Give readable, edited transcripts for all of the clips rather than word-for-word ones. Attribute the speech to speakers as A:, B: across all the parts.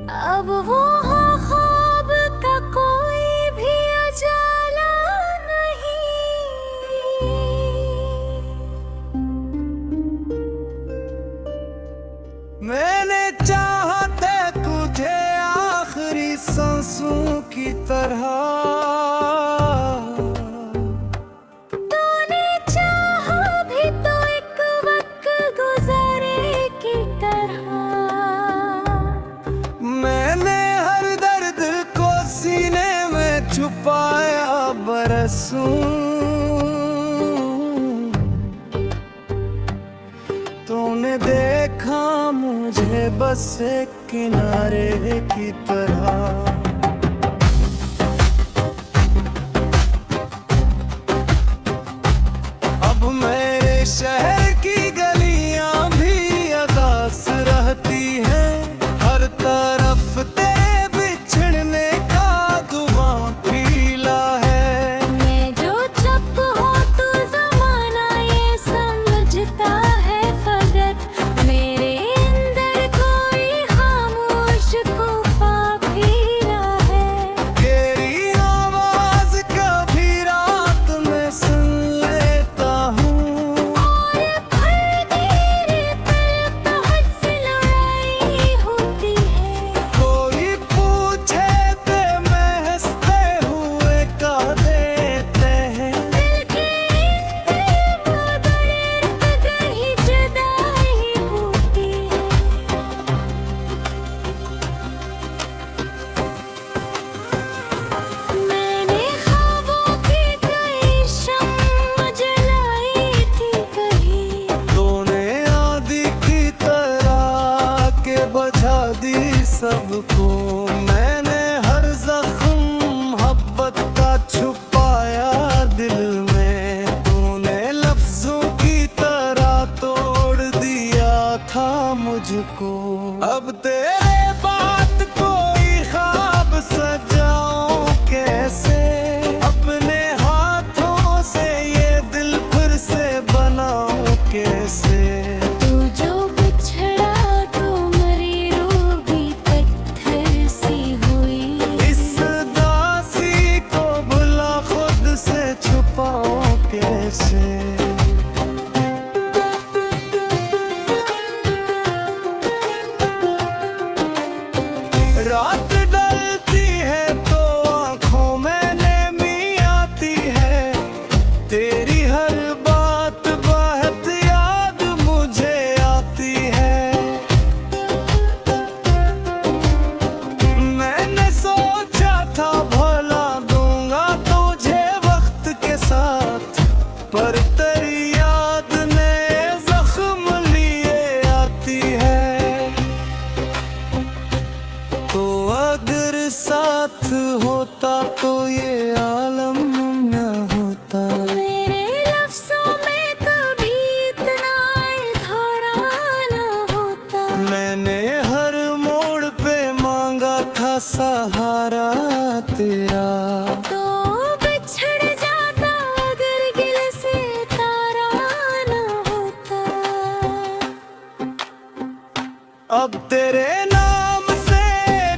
A: अब वो ख्वाब का कोई भी उजाला नहीं।
B: मैंने चाहा था तुझे आखिरी सांसों की तरह,
A: तूने चाहा भी तो एक वक्त गुजारे की तरह।
B: मैंने हर दर्द को सीने में छुपाया बरसों। तूने देखा मुझे बस एक किनारे की तरह। अब मेरे शहर की गलियां भी अदास रहती हैं, हर तरफ तेरे बिछड़ने का धुआं फैला है।
A: मैं जो चुप हूँ तो ज़माना ये समझता है फकत मेरे अंदर कोई खामोश तूफ़ान फिरा है।
B: तेरी आवाज कभी रात में सुन लेता हूँ,
A: और फिर तेरे दिल तो हद से लड़ाई होती है।
B: कोई पूछे ते मैं हंसते हुए कह देते हैं।
A: दिल के अंदर कहीं जुदाई होती है। मैंने ख्वाबों की कई शम्म जलाई थी कहीं,
B: तूने आंधी की तरह के बुझा दी सबको। मैंने हर जख्म मोहब्बत का छुपाया दिल में, तूने लफ्जों की तरह तोड़ दिया था मुझको। अब तेरे बात कोई ख्वाब सजाऊं कैसे, अपने हाथों से ये दिल फिर से बनाऊं कैसे।
A: तू जो बिछड़ा तो मरी रूह भी पत्थर सी हुई।
B: इस दासी को भुला खुद से छुपाऊं कैसे। रात ढलती है तो आंखों में नमी आती है, तेरी हर बात बहुत याद मुझे आती है। मैंने सोचा था भुला दूंगा तुझे वक्त के साथ, पर तेरी याद ने जख्म लिए आती है। तो अगर साथ होता तो ये आलम न होता।
A: मेरे लफ्ज़ों में कभी इतना इज़हार न होता।
B: मैंने हर मोड़ पे मांगा था सहारा तेरा,
A: तो बिछड़ जाता अगर गिल से तारा न होता।
B: अब तेरे नाम से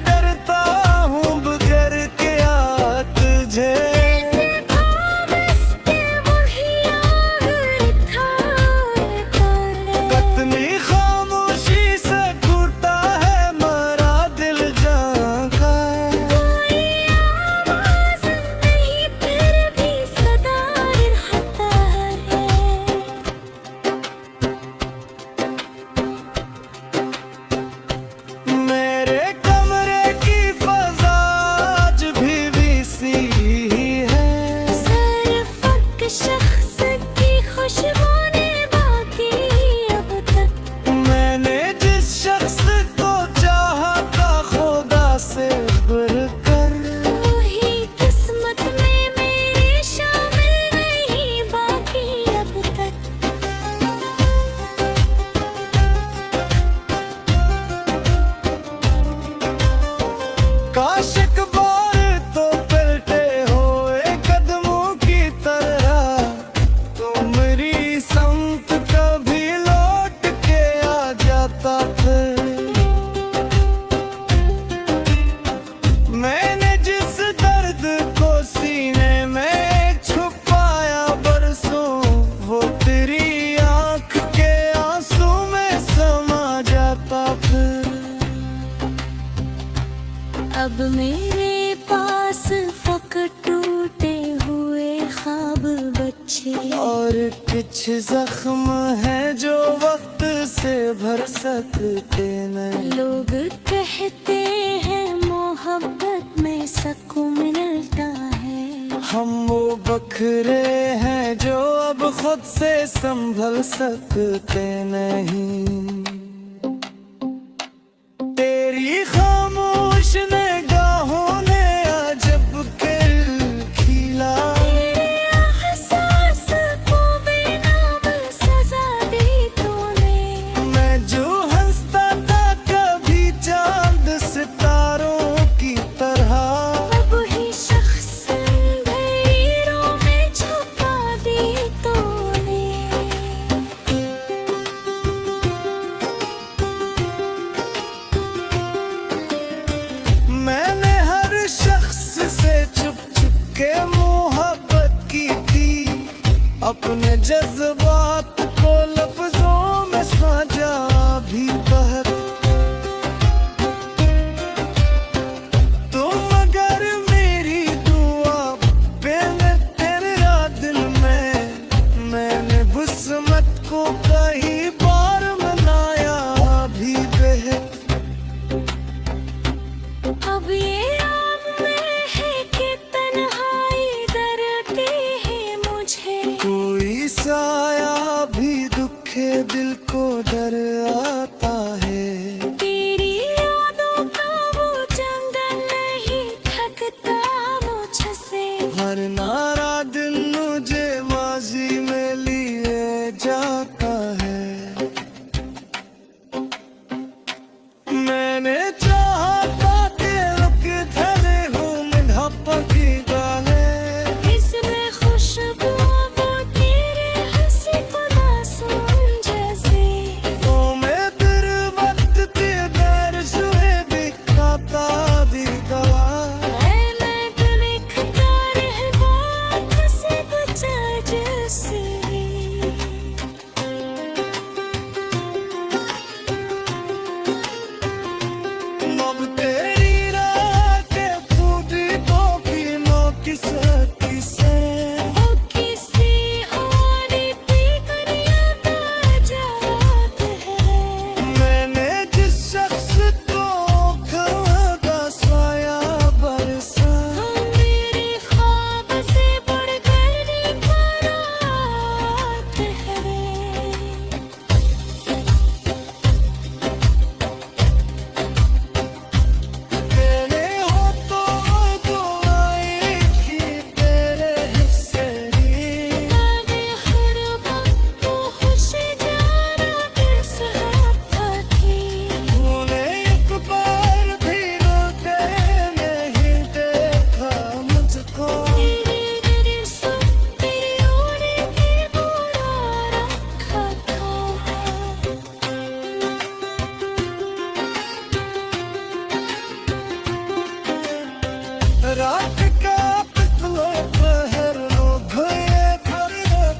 B: डरता हूँ बगैर क्या तुझे।
A: अब मेरे पास फकत टूटे हुए ख्वाब बच्चे
B: और कुछ जख्म है जो वक्त से भर सकते नहीं।
A: लोग कहते हैं मोहब्बत में सुकून मिलता है।
B: हम वो बखरे हैं जो अब खुद से संभल सकते नहीं। तेरी खामोश निगाहों ने अजब खिला,
A: तेरे एहसास को बेनाम सजा दी तूने।
B: मैं जो हंसता था कभी चांद सितारों की तरह,
A: अब ही शख्स अंधेरों में छुपा दी तूने।
B: मैंने हर शख्स से छुप छुप के मोहब्बत की थी। अपने जज्बात को लफ्जों में साझा भी बहुत। तुम अगर मेरी दुआ पे तेरा दिल में, मैंने बुस्मत को कई बार मनाया भी बेहद।
A: अब ये आग में है कि तन्हाई डरती है मुझे।
B: कोई साया भी दुखे दिल को डर आता है।
A: तेरी यादों का वो जंगल नहीं थकता मुझसे।
B: हर नारा दिल मुझे माजी में लिए जाता है। मैंने चाहा था कि रुक धरे हूँ मिठापा की गालें।
A: इसमें खुशबू वो तेरे हंसी को मासूम जैसे।
B: तो मैं फिर वक्त के दर सुए भी खाता भी दवा।
A: मैं तो लिखता रह बात से बचा जैसे।
B: अब तेरी राह के फूटी तो पीनो किसकी से।
A: ओ किसी और की करिया जात है।
B: मैंने जिस शख्स को खड़ा साया बरसा,
A: हम मेरे ख्वाब से बढ़कर बारात है।
B: तेरे होठों दुआएं की तेरे हिस्से की।
A: मैंने हर वक्त तो खुशी जाना किस हद थी।
B: तूने एक बार भी रोते नहीं देखा मुझको।
A: तेरे सुन तेरी ओर की बुरा रखा था।
B: रात का पिछलो पहर नो भये भर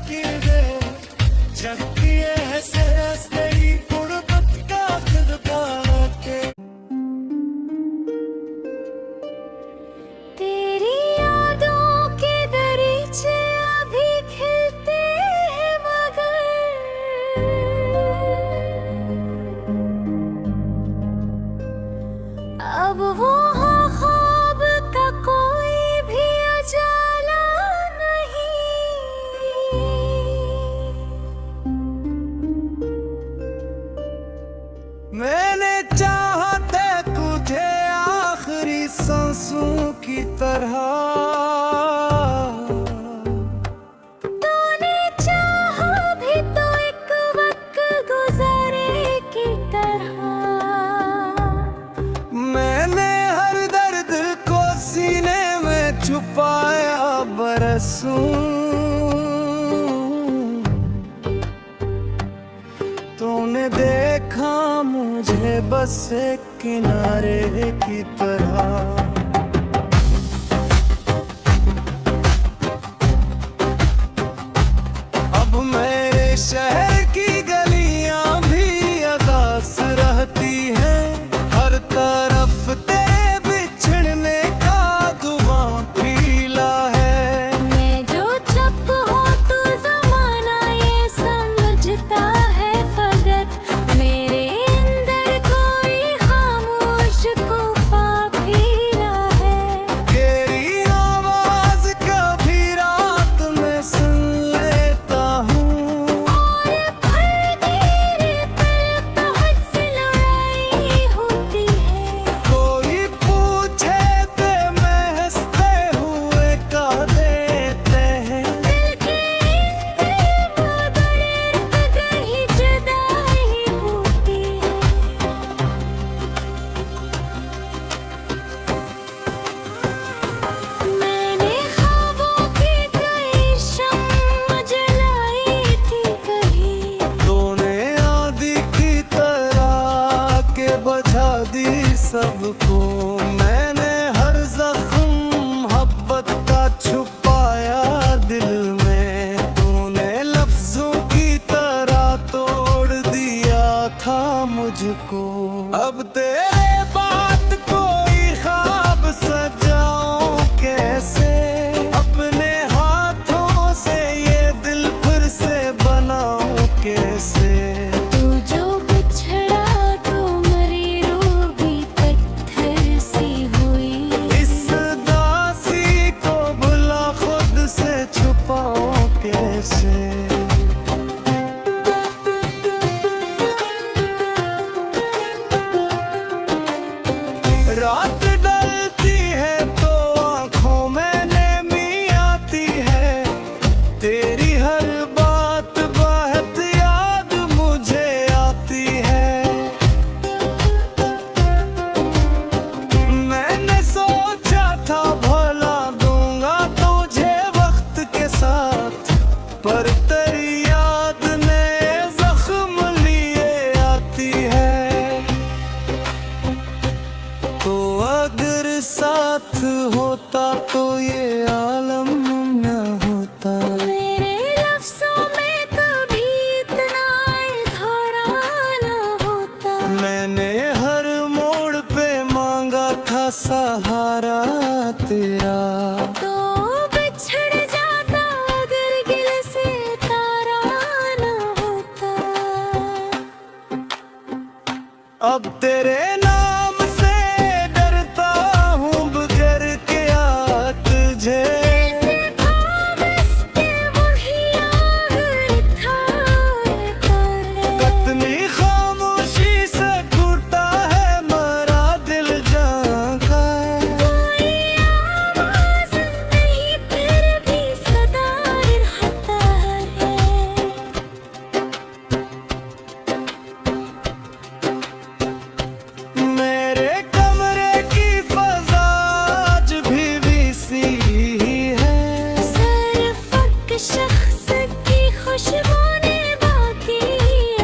B: की रे। जगतिए से तेरी गुर्बत का खुदा के।
A: तेरी यादों के दरीचे अभी खिलते हैं मगर अब वो ख्वाब का कोई भी उजाला नहीं।
B: मैंने चाहा था तुझे आखिरी सांसों की तरह।
A: तूने चाहा भी तो एक वक्त गुजारे की तरह।
B: मैंने हर दर्द को सीने में छुपाया बरसों। तूने देखा मुझे बस एक किनारे की तरह। रहती है हर तरफ तेरे पीछे सबको। मैंने हर जख्म मोहब्बत का छुपाया दिल में, तूने लफ्जों की तरह तोड़ दिया था मुझको। अब तेरे बात कोई ख्वाब सजाऊं कैसे, अपने हाथों से ये दिल फिर से बनाऊं कैसे।
A: तू जो बिछड़ा तो मरी रूह भी पत्थर सी हुई।
B: इस दासी को भुला खुद से छुपाऊं कैसे। रात ढलती है तो आंखों में नमी आती है, तेरी हर बात बहुत याद मुझे आती है। मैंने सोचा था भुला दूंगा तुझे वक्त के साथ, पर तेरी याद ने जख्म लिए आती है। तो अगर साथ होता तो ये आलम न होता।
A: मेरे लफ्जों में कभी इतना इजहारा न होता।
B: मैंने हर मोड़ पे मांगा था सहारा तेरा।
A: तो बिछड़ जाता अगर गिल से तारा न होता।
B: अब तेरे नाम से डरता हूँ बगैर क्या तुझे। कतनी खामोशी से टूटा है मरा दिल जहाँ का है। मेरे कमरे की फजा आज भी सी ही है।
A: शख्स की खुशबू ने बाकी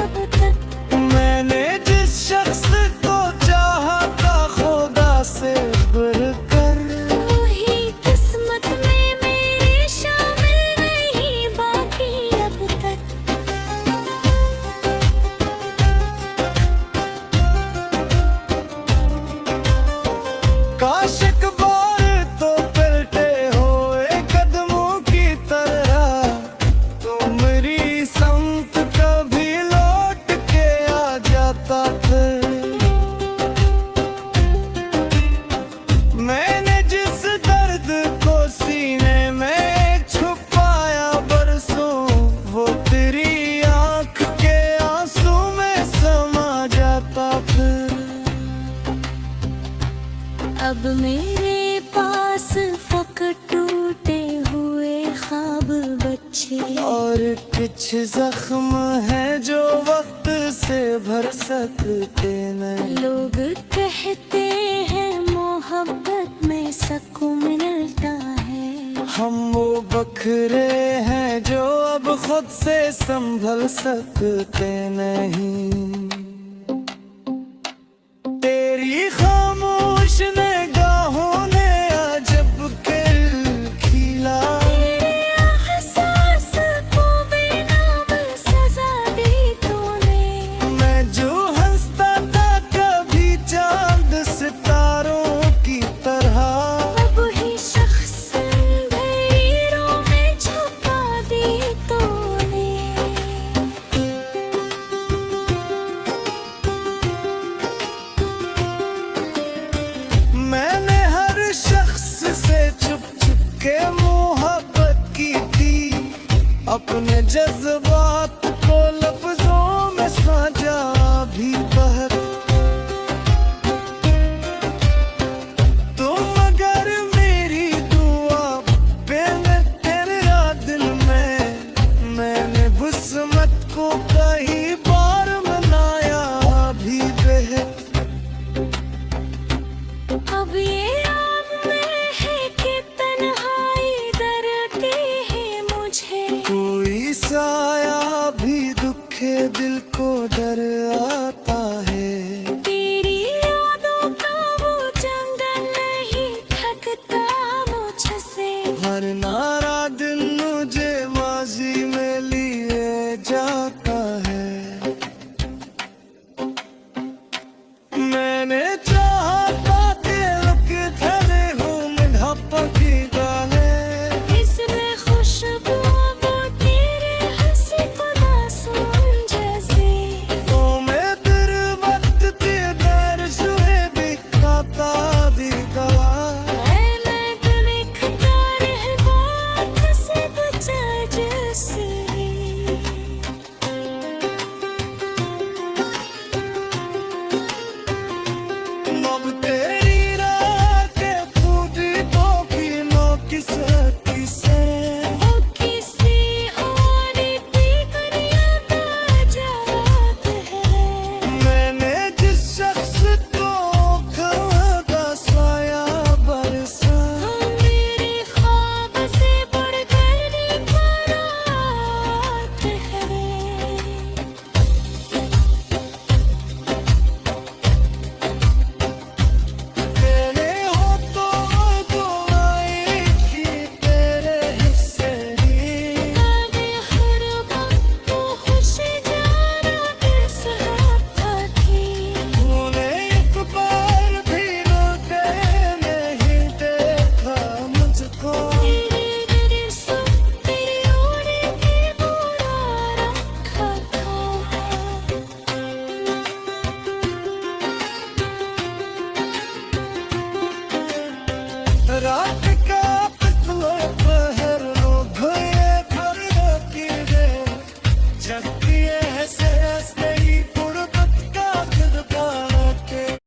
A: अब तक।
B: मैंने जिस शख्स को चाहा था खुदा से बढ़कर,
A: वही किस्मत में मेरे शामिल नहीं बाकी अब तक।
B: काश एक बार तो पलटे हुए कदमों की तरह, तो मेरी संगत कभी लौट के आ जाता फिर। मैंने जिस दर्द को सीने में छुपाया बरसों, वो तेरी आंख के आंसू में समा जाता फिर।
A: अब मेरे पास फकत टूटे हुए ख्वाब बच्चे,
B: और कुछ जख्म है जो वक्त से भर सकते नहीं।
A: लोग कहते हैं मोहब्बत में सुकून मिलता है।
B: हम वो बखरे हैं जो अब खुद से संभल सकते नहीं। तेरी खामोश निगाहों ने अजब खेल खिला।
A: तेरे एहसास को बेनाम सजा दी तूने।
B: मैं जो हंसता था कभी चांद सितारों की तरह,
A: अब ही शख्स अंधेरों में छुपा दी तूने।
B: मैंने हर शख्स से छुप छुप के मोहब्बत की थी, अपने जज्बात